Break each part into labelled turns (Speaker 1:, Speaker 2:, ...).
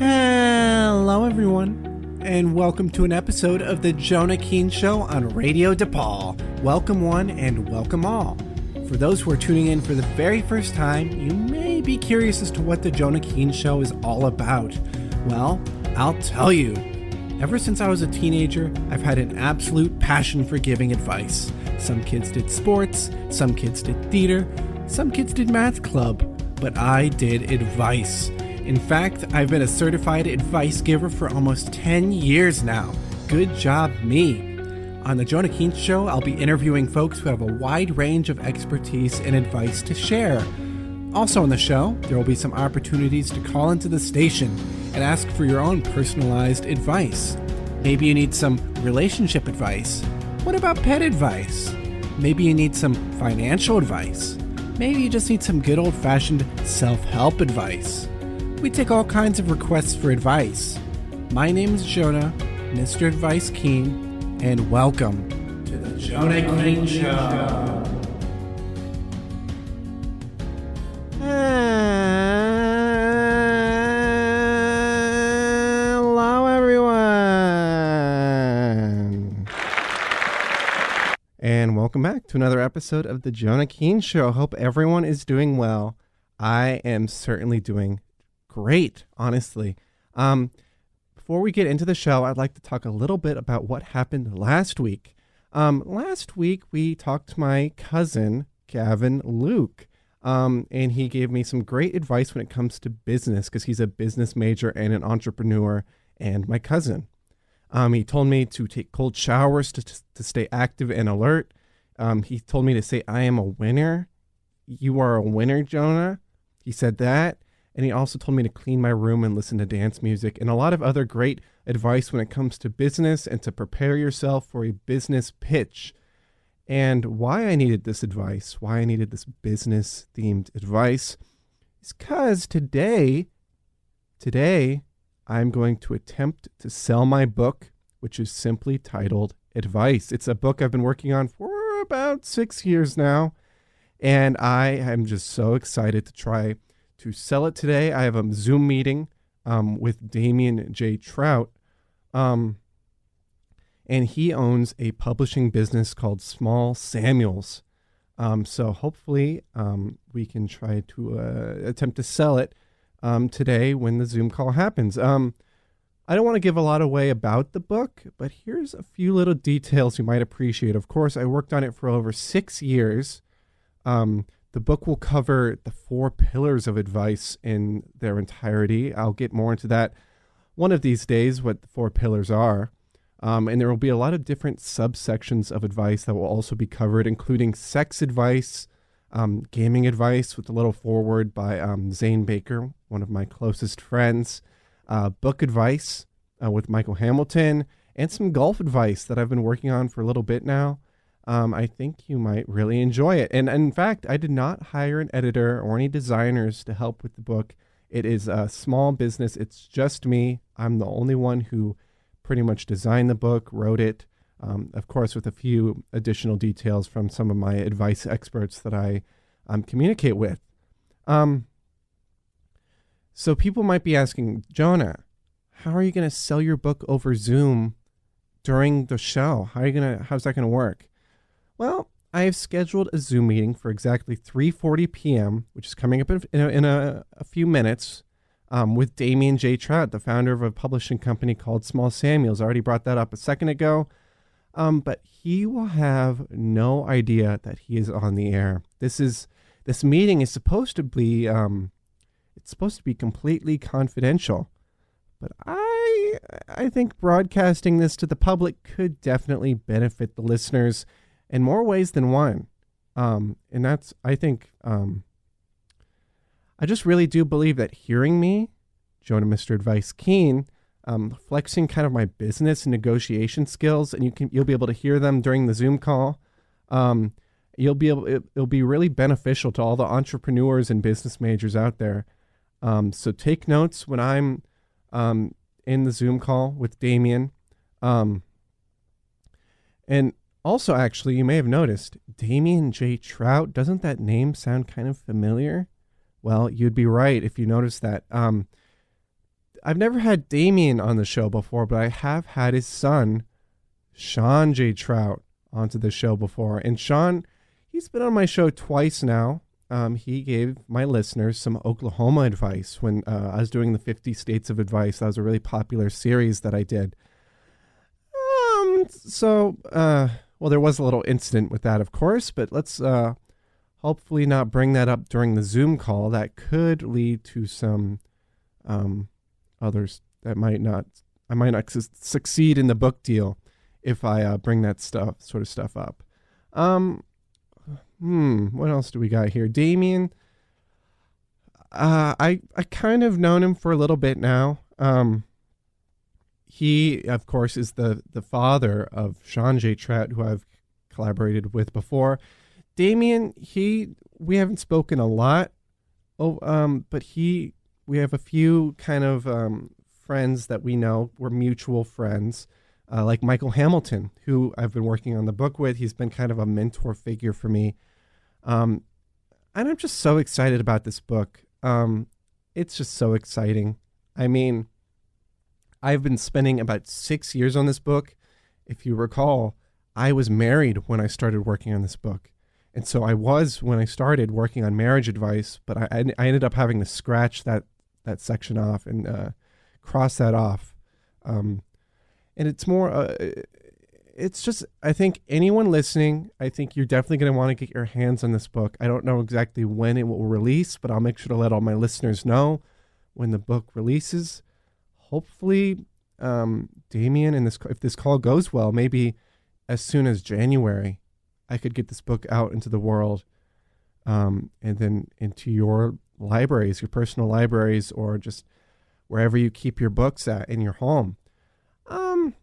Speaker 1: Hello, everyone, and welcome to an episode of the Jonah Keen Show on Radio DePaul. Welcome one and welcome all. For those who are tuning in for the very first time, you may be curious as to what the Jonah Keen Show is all about. Well, I'll tell you. Ever since I was a teenager, I've had an absolute passion for giving advice. Some kids did sports, some kids did theater, some kids did math club, but I did advice. In fact, I've been a certified advice giver for almost 10 years now. Good job, me. On the Jonah Keen Show, I'll be interviewing folks who have a wide range of expertise and advice to share. Also on the show, there will be some opportunities to call into the station and ask for your own personalized advice. Maybe you need some relationship advice. What about pet advice? Maybe you need some financial advice. Maybe you just need some good old-fashioned self-help advice. We take all kinds of requests for advice. My name is Jonah, Mr. Advice Keen, and welcome to the Jonah Keen Show. Hello, everyone. And welcome back to another episode of the Jonah Keen Show. Hope everyone is doing well. I am certainly doing great, honestly. Before we get into the show, I'd like to talk a little bit about what happened last week. Last week, we talked to my cousin, Gavin Luke, and he gave me some great advice when it comes to business, because he's a business major and an entrepreneur, and my cousin. He told me to take cold showers to stay active and alert. He told me to say, I am a winner. You are a winner, Jonah. He said that. And he also told me to clean my room and listen to dance music and a lot of other great advice when it comes to business and to prepare yourself for a business pitch. And why I needed this advice, why I needed this business-themed advice, is because today, I'm going to attempt to sell my book, which is simply titled Advice. It's a book I've been working on for about 6 years now, and I am just so excited to try to sell it today. I have a Zoom meeting with Damian J, Trout, and he owns a publishing business called Small Samuels. So hopefully we can try to attempt to sell it today when the Zoom call happens. I don't want to give a lot away about the book, but here's a few little details you might appreciate. Of course, I worked on it for over 6 years. The book will cover the 4 pillars of advice in their entirety. I'll get more into that one of these days, what the 4 pillars are. And there will be a lot of different subsections of advice that will also be covered, including sex advice, gaming advice with a little foreword by Zane Baker, one of my closest friends, book advice with Michael Hamilton, and some golf advice that I've been working on for a little bit now. I think you might really enjoy it. And in fact, I did not hire an editor or any designers to help with the book. It is a small business. It's just me. I'm the only one who pretty much designed the book, wrote it, of course, with a few additional details from some of my advice experts that I communicate with. So people might be asking, Jonah, how are you going to sell your book over Zoom during the show? How's that going to work? Well, I have scheduled a Zoom meeting for exactly 3:40 p.m., which is coming up in a few minutes, with Damian J, Trout, the founder of a publishing company called Small Samuels. I already brought that up a second ago, but he will have no idea that he is on the air. This meeting is supposed to be completely confidential, but I think broadcasting this to the public could definitely benefit the listeners in more ways than one. And that's, I think, I just really do believe that hearing me, Jonah Mr. Advice Keen, flexing kind of my business and negotiation skills, and you'll be able to hear them during the Zoom call. It'll be really beneficial to all the entrepreneurs and business majors out there. So take notes when I'm in the Zoom call with Damian. And also, actually, you may have noticed, Damian J. Trout, doesn't that name sound kind of familiar? Well, you'd be right if you noticed that. I've never had Damian on the show before, but I have had his son, Shunn J. Trout, onto the show before. And Shunn, he's been on my show twice now. He gave my listeners some Oklahoma advice when I was doing the 50 States of Advice. That was a really popular series that I did. Well, there was a little incident with that, of course, but let's hopefully not bring that up during the Zoom call. That could lead to some others that I might not succeed in the book deal if I bring that sort of stuff up. What else do we got here? Damian, I kind of known him for a little bit now. He, of course, is the father of Shunn J. Trout, who I've collaborated with before. Damian, we haven't spoken a lot. But we have a few kind of friends that we know. We're mutual friends, like Michael Hamilton, who I've been working on the book with. He's been kind of a mentor figure for me. And I'm just so excited about this book. It's just so exciting. I mean, I've been spending about 6 years on this book. If you recall, I was married when I started working on this book. And so I was, when I started working on marriage advice, but I ended up having to scratch that section off and cross that off. And it's more, it's just, I think anyone listening, I think you're definitely going to want to get your hands on this book. I don't know exactly when it will release, but I'll make sure to let all my listeners know when the book releases. Hopefully, Damian, if this call goes well, maybe as soon as January, I could get this book out into the world, and then into your libraries, your personal libraries, or just wherever you keep your books at in your home. I'm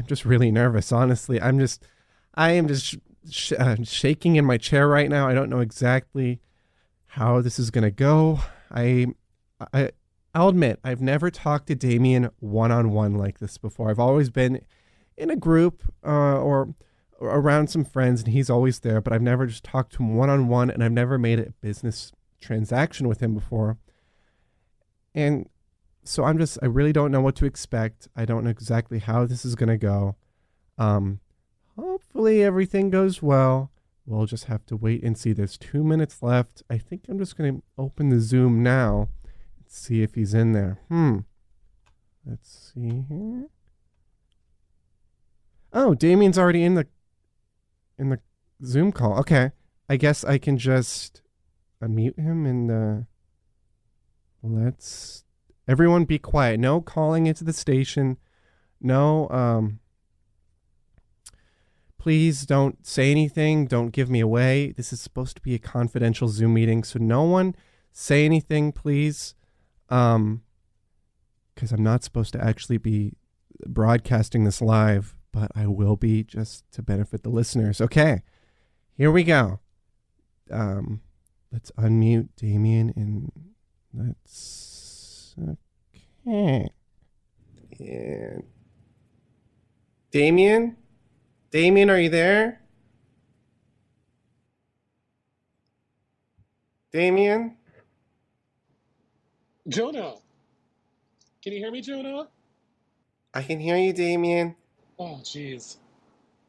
Speaker 1: just really nervous, honestly. I am just shaking in my chair right now. I don't know exactly how this is going to go. I'll admit, I've never talked to Damian one-on-one like this before. I've always been in a group or around some friends, and he's always there, but I've never just talked to him one-on-one, and I've never made a business transaction with him before. And so I really don't know what to expect. I don't know exactly how this is going to go. Hopefully everything goes well. We'll just have to wait and see. There's 2 minutes left. I think I'm just going to open the Zoom now and see if he's in there. Let's see here. Oh, Damian's already in the Zoom call. Okay. I guess I can just unmute him and let's everyone be quiet. No calling into the station. No, please don't say anything. Don't give me away. This is supposed to be a confidential Zoom meeting, so no one say anything, please. Because I'm not supposed to actually be broadcasting this live, but I will be just to benefit the listeners. Okay, here we go. Let's unmute Damian and let's... Okay. And Damian? Damian, are you there? Damian?
Speaker 2: Jonah! Can you hear me, Jonah?
Speaker 1: I can hear you, Damian.
Speaker 2: Oh, jeez.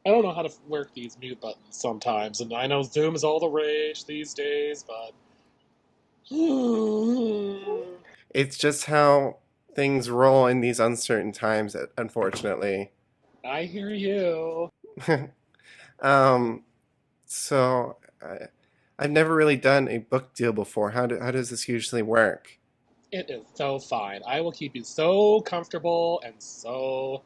Speaker 2: I don't know how to work these mute buttons sometimes, and I know Zoom is all the rage these days, but...
Speaker 1: It's just how things roll in these uncertain times, unfortunately.
Speaker 2: I hear you.
Speaker 1: So I've never really done a book deal before. How does this usually work?
Speaker 2: It is so fine. I will keep you so comfortable and so...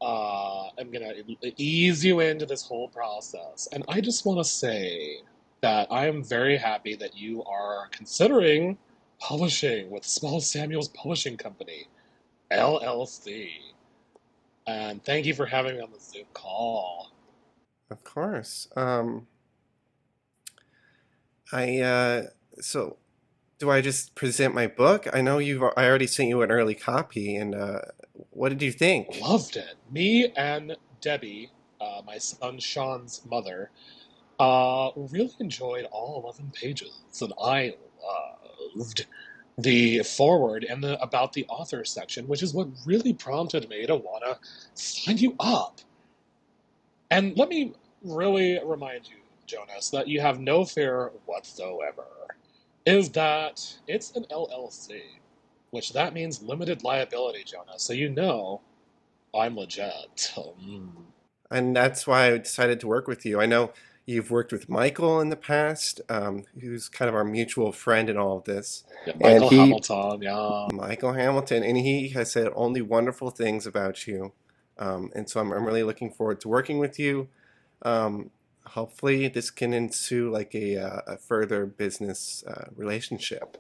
Speaker 2: I'm gonna ease you into this whole process. And I just want to say that I am very happy that you are considering publishing with Small Samuel's Publishing Company, LLC. And thank you for having me on the Zoom call.
Speaker 1: Of course. So do I just present my book? I know I already sent you an early copy, and what did you think?
Speaker 2: Loved it. Me and Debbie, my son Sean's mother, really enjoyed all 11 pages, and I loved the forward and the about the author section, which is what really prompted me to want to sign you up. And let me really remind you, Jonas, that you have no fear whatsoever. Is that it's an LLC, which that means limited liability, Jonas. So you know I'm legit.
Speaker 1: And that's why I decided to work with you. I know you've worked with Michael in the past, who's kind of our mutual friend in all of this.
Speaker 2: Yeah,
Speaker 1: And
Speaker 2: Michael Hamilton, yeah.
Speaker 1: Michael Hamilton, and he has said only wonderful things about you. And so I'm really looking forward to working with you. Hopefully this can ensue like a further business relationship.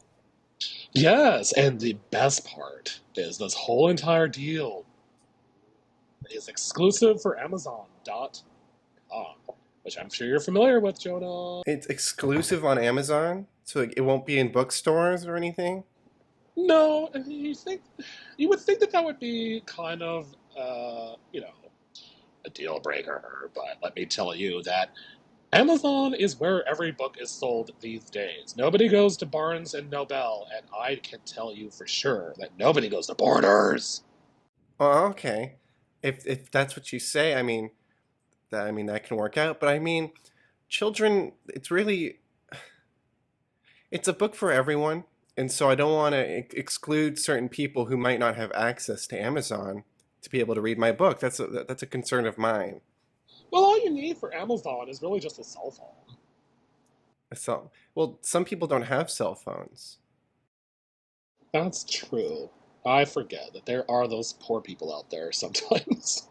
Speaker 2: Yes, and the best part is this whole entire deal is exclusive for Amazon.com, which I'm sure you're familiar with, Jonah.
Speaker 1: It's exclusive on Amazon, so it won't be in bookstores or anything?
Speaker 2: No, you would think that that would be kind of, a deal breaker, but let me tell you that Amazon is where every book is sold these days. Nobody goes to Barnes and Noble, and I can tell you for sure that nobody goes to Borders.
Speaker 1: Oh, okay. If that's what you say, that can work out. But I mean, children, it's a book for everyone, and so I don't want to exclude certain people who might not have access to Amazon to be able to read my book. That's a concern of mine.
Speaker 2: Well, all you need for Amazon is really just a cell phone.
Speaker 1: So, well, some people don't have cell phones.
Speaker 2: That's true. I forget that there are those poor people out there sometimes.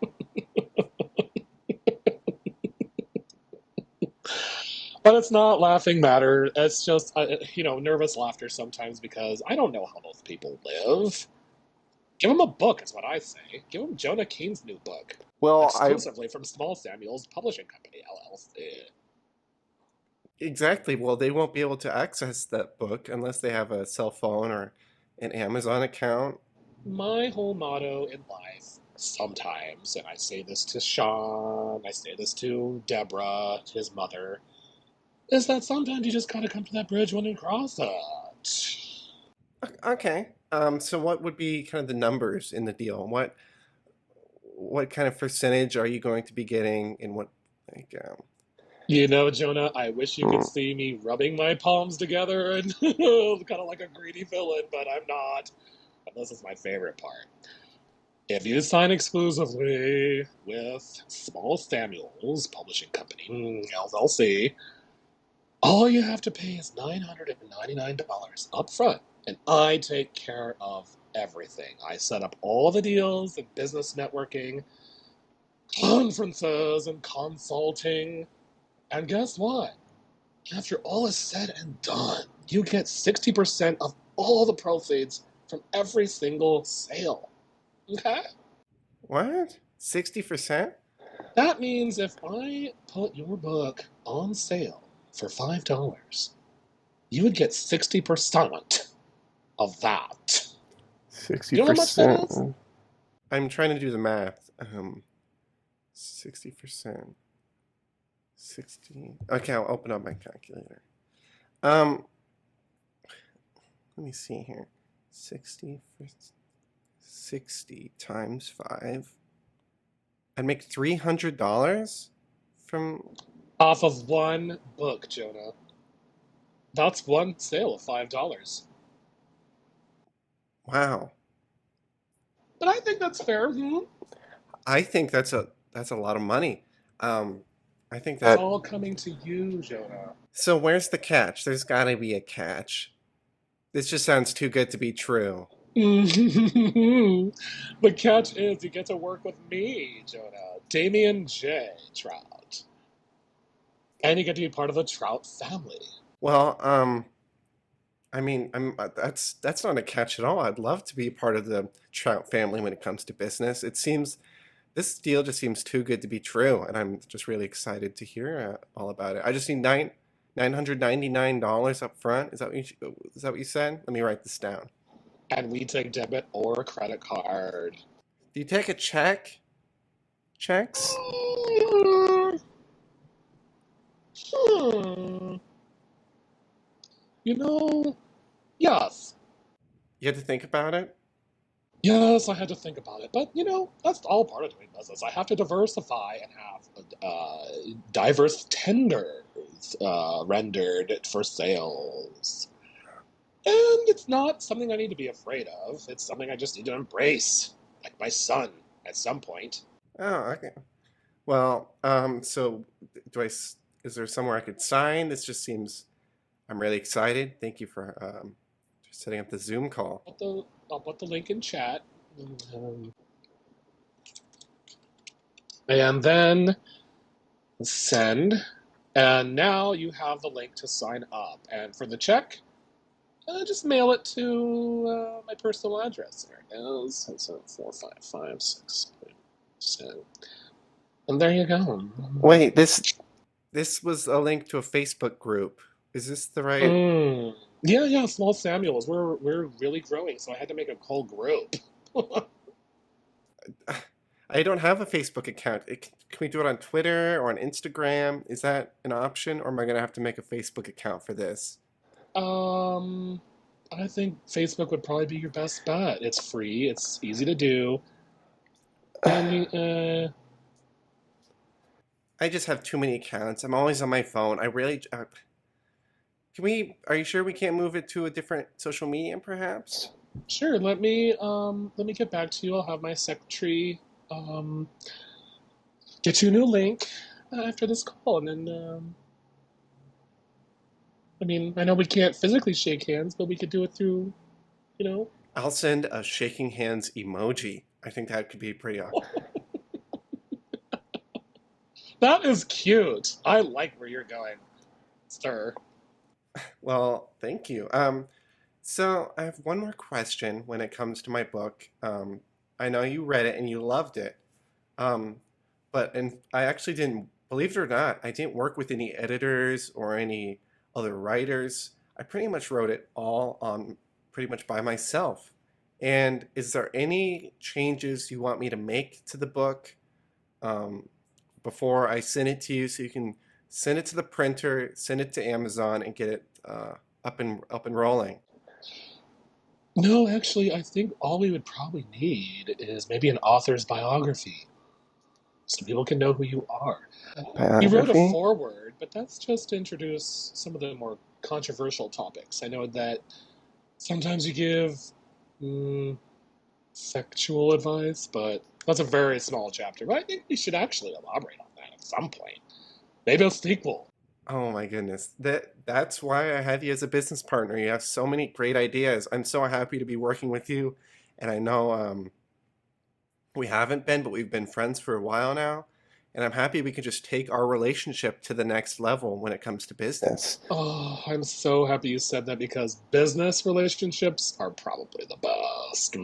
Speaker 2: But it's not laughing matter. It's just, nervous laughter sometimes because I don't know how those people live. Give them a book, is what I say. Give them Jonah Keen's new book.
Speaker 1: Well,
Speaker 2: exclusively from Small Samuel's Publishing Company, LLC.
Speaker 1: Exactly. Well, they won't be able to access that book unless they have a cell phone or an Amazon account.
Speaker 2: My whole motto in life, sometimes, and I say this to Shunn, I say this to Deborah, his mother, is that sometimes you just gotta come to that bridge when you cross it.
Speaker 1: Okay. So what would be kind of the numbers in the deal? What kind of percentage are you going to be getting in what
Speaker 2: You know, Jonah, I wish you could see me rubbing my palms together and kind of like a greedy villain, but I'm not. And this is my favorite part. If you sign exclusively with Small Samuel's Publishing Company, LLC, all you have to pay is $999 up front, and I take care of everything. I set up all the deals and business networking, conferences and consulting, and guess what? After all is said and done, you get 60% of all the proceeds from every single sale. Okay?
Speaker 1: What? 60%?
Speaker 2: That means if I put your book on sale for $5, you would get 60% of that.
Speaker 1: 60%.
Speaker 2: You know how much that is?
Speaker 1: I'm trying to do the math. 60%. 60. Okay, I'll open up my calculator. Let me see here. 60 times 5. I'd make $300 from
Speaker 2: Off of one book, Jonah. That's one sale of $5.
Speaker 1: Wow.
Speaker 2: But I think that's fair.
Speaker 1: I think that's a lot of money. I think
Speaker 2: It's all coming to you, Jonah.
Speaker 1: So where's the catch? There's got to be a catch. This just sounds too good to be true.
Speaker 2: The catch is you get to work with me, Jonah. Damian J, Trout. And you get to be part of the Trout family.
Speaker 1: Well, that's not a catch at all. I'd love to be part of the Trout family when it comes to business. This deal just seems too good to be true, and I'm just really excited to hear all about it. I just need $999 up front. Is that what you said? Let me write this down.
Speaker 2: And we take debit or credit card.
Speaker 1: Do you take a check? Checks?
Speaker 2: You know, Yes.
Speaker 1: You had to think about it?
Speaker 2: Yes, I had to think about it. But, that's all part of doing business. I have to diversify and have diverse tenders rendered for sales. And it's not something I need to be afraid of. It's something I just need to embrace, like my son at some point.
Speaker 1: Oh, okay. Well, so is there somewhere I could sign? This just seems, I'm really excited. Thank you for setting up the Zoom call.
Speaker 2: I'll put the link in chat. Um, and then send. And now you have the link to sign up. And for the check, just mail it to my personal address. There it is. It's 45567. And there you go.
Speaker 1: Wait, this was a link to a Facebook group. Is this the right?
Speaker 2: Yeah. Small Samuels. We're really growing, so I had to make a whole group.
Speaker 1: I don't have a Facebook account. Can we do it on Twitter or on Instagram? Is that an option, or am I gonna have to make a Facebook account for this?
Speaker 2: I think Facebook would probably be your best bet. It's free. It's easy to do. And
Speaker 1: I just have too many accounts. I'm always on my phone. I really. Can we? Are you sure we can't move it to a different social medium, perhaps?
Speaker 2: sure. Let me get back to you. I'll have my secretary get you a new link after this call, and then I know we can't physically shake hands, but we could do it through, you know.
Speaker 1: I'll send a shaking hands emoji. I think that could be pretty awesome.
Speaker 2: That is cute. I like where you're going, sir.
Speaker 1: Well, thank you. So I have one more question when it comes to my book. I know you read it and you loved it. But I actually didn't, believe it or not, I didn't work with any editors or any other writers. I pretty much wrote it all on pretty much by myself. And is there any changes you want me to make to the book before I send it to you, so you can send it to the printer, send it to Amazon, and get it up and rolling?
Speaker 2: No, actually, I think all we would probably need is maybe an author's biography, so people can know who you are. You wrote a
Speaker 1: Biography?
Speaker 2: foreword, but that's just to introduce some of the more controversial topics. I know that sometimes you give sexual advice, but that's a very small chapter. But I think we should actually elaborate on that at some point. Maybe a sequel.
Speaker 1: Oh my goodness. That's why I have you as a business partner. You have so many great ideas. I'm so happy to be working with you. And I know we haven't been, but we've been friends for a while now. And I'm happy we can just take our relationship to the next level when it comes to business.
Speaker 2: Oh, I'm so happy you said that because business relationships are probably the best.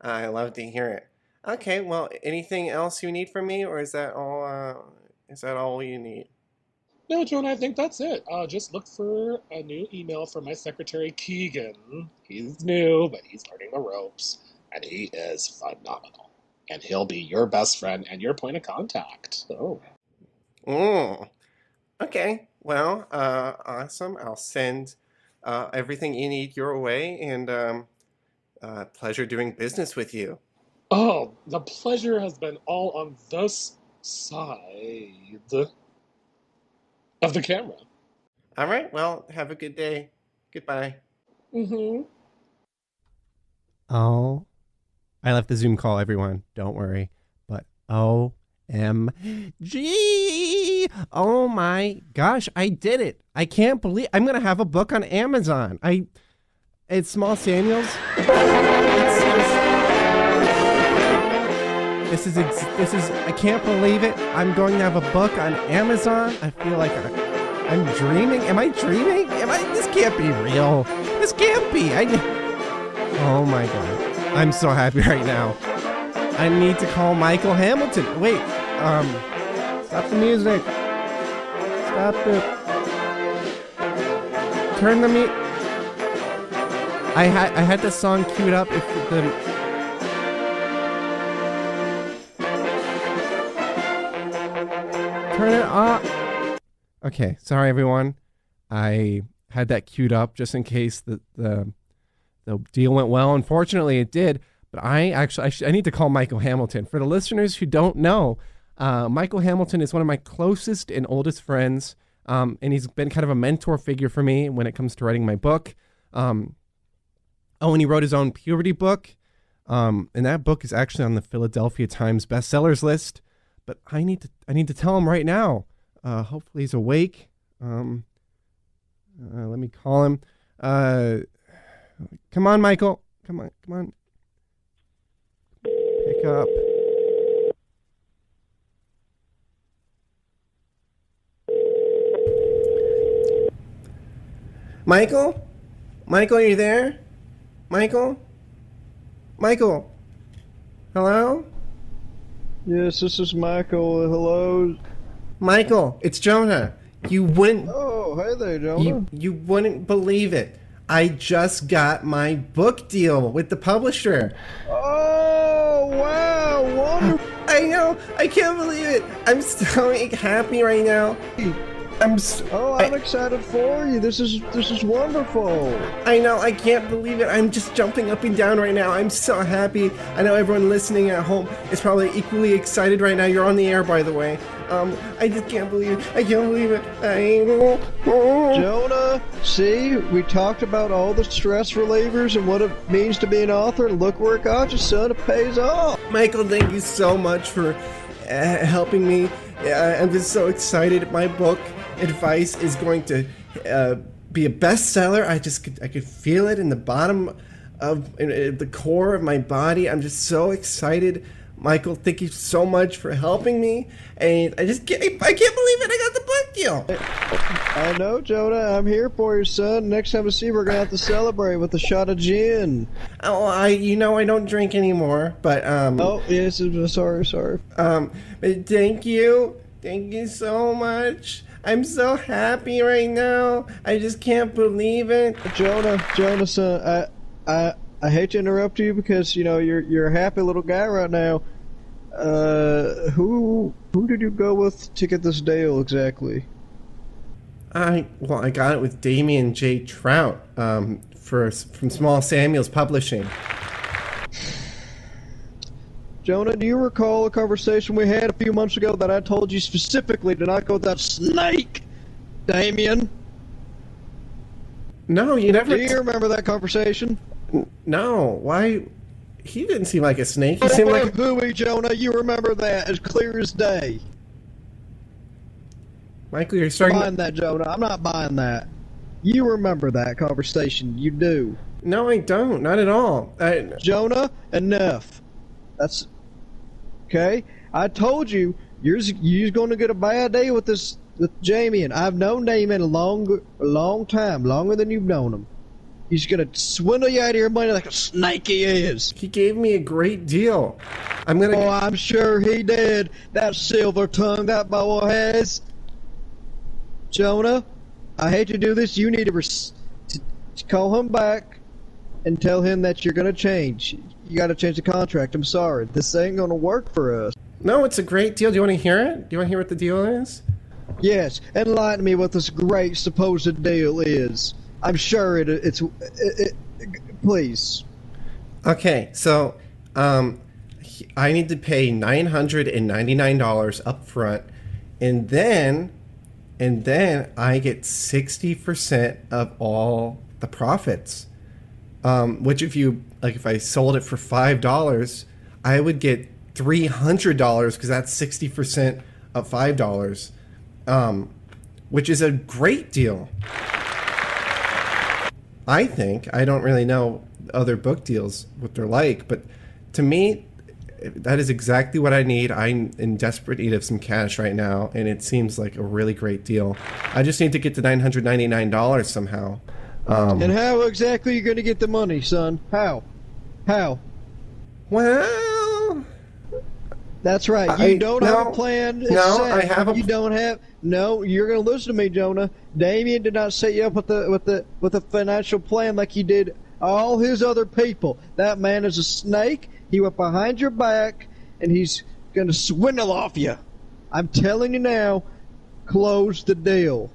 Speaker 1: I love to hear it. Okay, well, anything else you need from me, or is that all? Is that all you need?
Speaker 2: No, Jonah, I think that's it. Just look for a new email from my secretary, Keegan. He's new, but he's learning the ropes, and he is phenomenal. And he'll be your best friend and your point of contact. Oh.
Speaker 1: Mm. Okay, well, awesome. I'll send everything you need your way, and pleasure doing business with you.
Speaker 2: Oh, the pleasure has been all on this side of the camera.
Speaker 1: All right, well, have a good day. Goodbye.
Speaker 2: Mm-hmm.
Speaker 1: Oh, I left the Zoom call, everyone. Don't worry. But OMG. Oh my gosh, I did it. I can't believe I'm going to have a book on Amazon. It's Small Samuels. This is I can't believe it. I'm going to have a book on Amazon. I feel like I'm dreaming. Am I dreaming? This can't be real. This can't be. Oh my god. I'm so happy right now. I need to call Michael Hamilton. Wait, stop the music. Stop it. Turn the music. I had the song queued up. If the turn it off. Okay, sorry everyone. I had that queued up just in case the deal went well. Unfortunately, it did. But I need to call Michael Hamilton. For the listeners who don't know, Michael Hamilton is one of my closest and oldest friends, and he's been kind of a mentor figure for me when it comes to writing my book. And he wrote his own puberty book, and that book is actually on the Philadelphia Times bestsellers list. But I need to tell him right now. Hopefully he's awake. Let me call him. Come on, Michael. Come on. Pick up. Michael? Michael, are you there? Michael? Hello?
Speaker 3: Yes, this is Michael. Hello?
Speaker 1: Michael, it's Jonah. You wouldn't...
Speaker 3: Oh, hey there, Jonah.
Speaker 1: You wouldn't believe it. I just got my book deal with the publisher.
Speaker 3: Oh, wow, wonderful.
Speaker 1: I know. I can't believe it. I'm so happy right now. I'm
Speaker 3: excited for you. This is wonderful.
Speaker 1: I know. I can't believe it. I'm just jumping up and down right now. I'm so happy. I know everyone listening at home is probably equally excited right now. You're on the air, by the way. I just can't believe it. I can't believe it.
Speaker 3: Jonah, see, we talked about all the stress relievers and what it means to be an author, and look where it got you, son. It pays off.
Speaker 1: Michael, thank you so much for helping me. I'm just so excited. My book, Advice, is going to be a bestseller. I could feel it in the bottom of the core of my body. I'm just so excited. Michael, thank you so much for helping me, and I can't believe it. I got the book deal.
Speaker 3: I know, Jonah. I'm here for you, son. Next time we see you, we're gonna have to celebrate with a shot of gin.
Speaker 1: Oh, I don't drink anymore, but
Speaker 3: Oh, yes, sorry.
Speaker 1: But thank you so much. I'm so happy right now. I just can't believe it.
Speaker 3: Jonah, son, I hate to interrupt you because you're a happy little guy right now. Who did you go with to get this deal exactly?
Speaker 1: I got it with Damian J. Trout from Small Samuels Publishing.
Speaker 3: Jonah, do you recall a conversation we had a few months ago that I told you specifically to not go with that snake, Damian?
Speaker 1: No, you never.
Speaker 3: Do you remember that conversation?
Speaker 1: No, why? He didn't seem like a snake. He seemed like a
Speaker 3: hooey, Jonah. You remember that as clear as day.
Speaker 1: Michael, you're starting.
Speaker 3: I'm buying that, Jonah. I'm not buying that. You remember that conversation. You do.
Speaker 1: No, I don't. Not at all.
Speaker 3: Jonah, enough. That's okay. I told you you're going to get a bad day with this with Damian. I've known Damian a long time, longer than you've known him. He's going to swindle you out of your money like a snake he is.
Speaker 1: He gave me a great deal.
Speaker 3: I'm sure he did. That silver tongue that boy has. Jonah, I hate to do this. You need to call him back and tell him that you're going to change. You got to change the contract. I'm sorry. This ain't going to work for us.
Speaker 1: No, it's a great deal. Do you want to hear it? Do you want to hear what the deal is?
Speaker 3: Yes. Enlighten me what this great supposed deal is. I'm sure it's please.
Speaker 1: Okay, so I need to pay $999 up front, and then I get 60% of all the profits. Which if I sold it for $5, I would get $300 because that's 60% of $5, which is a great deal. I think. I don't really know other book deals, what they're like, but to me, that is exactly what I need. I'm in desperate need of some cash right now, and it seems like a really great deal. I just need to get to $999 somehow.
Speaker 3: And how exactly are you going to get the money, son? How?
Speaker 1: Well...
Speaker 3: That's right. You don't have a plan.
Speaker 1: I have a...
Speaker 3: You don't have... No, you're going to listen to me, Jonah. Damian did not set you up with a financial plan like he did all his other people. That man is a snake. He went behind your back, and he's going to swindle off you. I'm telling you now, close the deal.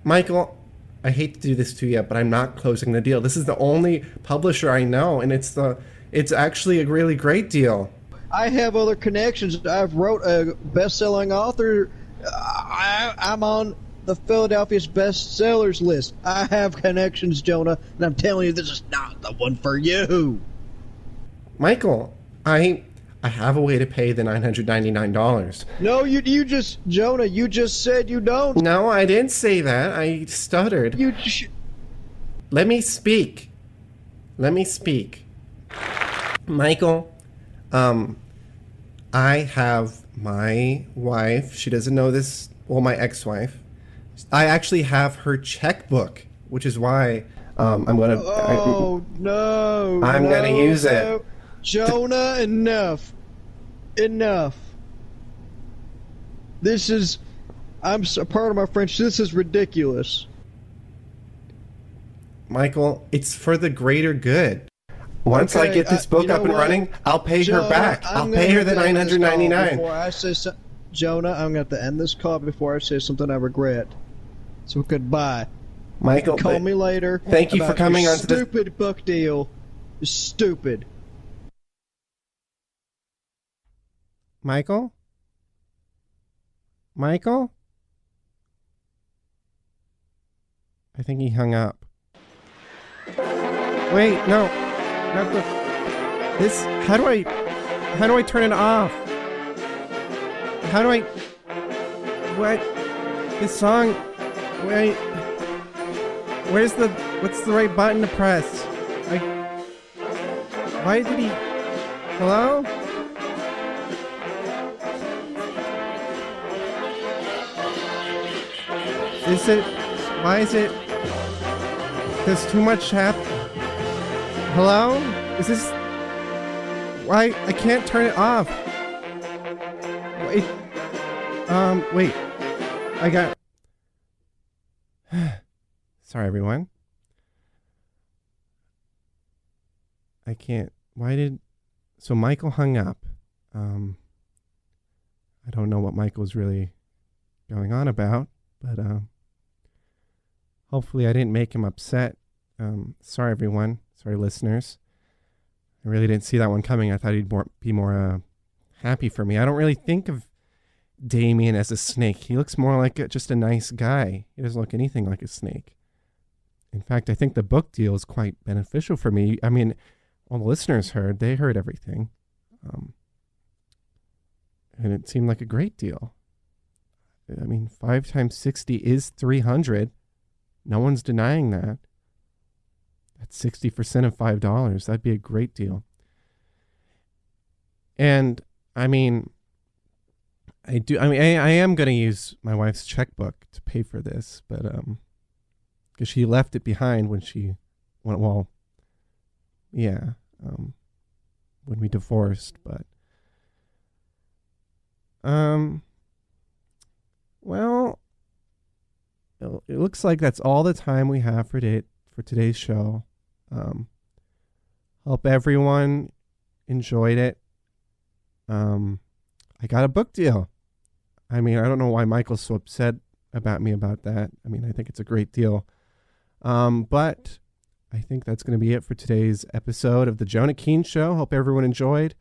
Speaker 1: Michael, I hate to do this to you, but I'm not closing the deal. This is the only publisher I know, and it's actually a really great deal.
Speaker 3: I have other connections. I've wrote a best-selling author. I'm on the Philadelphia's bestsellers list. I have connections, Jonah, and I'm telling you, this is not the one for you.
Speaker 1: Michael, I have a way to pay the $999.
Speaker 3: No, you just, Jonah, you just said you don't.
Speaker 1: No, I didn't say that. I stuttered. Let me speak. Michael, I have my wife. She doesn't know this. Well, my ex-wife. I actually have her checkbook, which is why I'm gonna.
Speaker 3: Oh no!
Speaker 1: I'm gonna use it.
Speaker 3: Jonah, enough. This is. Part of my French. This is ridiculous.
Speaker 1: Michael, it's for the greater good. Once I get this book up and running, I'll pay her back. I'll pay her the $999.
Speaker 3: Before I say Jonah, I'm going to have to end this call before I say something I regret. So goodbye.
Speaker 1: Michael,
Speaker 3: call me later.
Speaker 1: Thank you for coming on to this
Speaker 3: stupid book deal. It's stupid.
Speaker 1: Michael? I think he hung up. Wait, no. Not the... This... How do I turn it off? How do I... What? This song... Wait... Where's the... What's the right button to press? Why did he... Hello? Is it... Why is it... There's too much Hello? Is this... Why? I can't turn it off. Wait. Wait. I got... Sorry, everyone. I can't... Why did... So Michael hung up. I don't know what Michael's really going on about, but, hopefully I didn't make him upset. Sorry, everyone. Sorry, listeners. I really didn't see that one coming. I thought he'd be more happy for me. I don't really think of Damian as a snake. He looks more like just a nice guy. He doesn't look anything like a snake. In fact, I think the book deal is quite beneficial for me. I mean, all the listeners heard. They heard everything. And it seemed like a great deal. I mean, 5 times 60 is 300. No one's denying that. That's 60% of $5. That'd be a great deal. And I mean, I am going to use my wife's checkbook to pay for this, but because she left it behind when when we divorced, but well, it looks like that's all the time we have for today's show. Hope everyone enjoyed it. I got a book deal. I mean, I don't know why Michael's so upset about me about that. I mean, I think it's a great deal. But I think that's going to be it for today's episode of the Jonah Keen Show. Hope everyone enjoyed.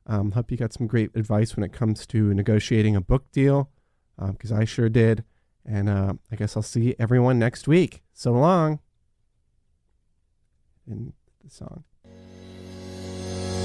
Speaker 1: Hope you got some great advice when it comes to negotiating a book deal, because I sure did. And I guess I'll see everyone next week. So long. In the song.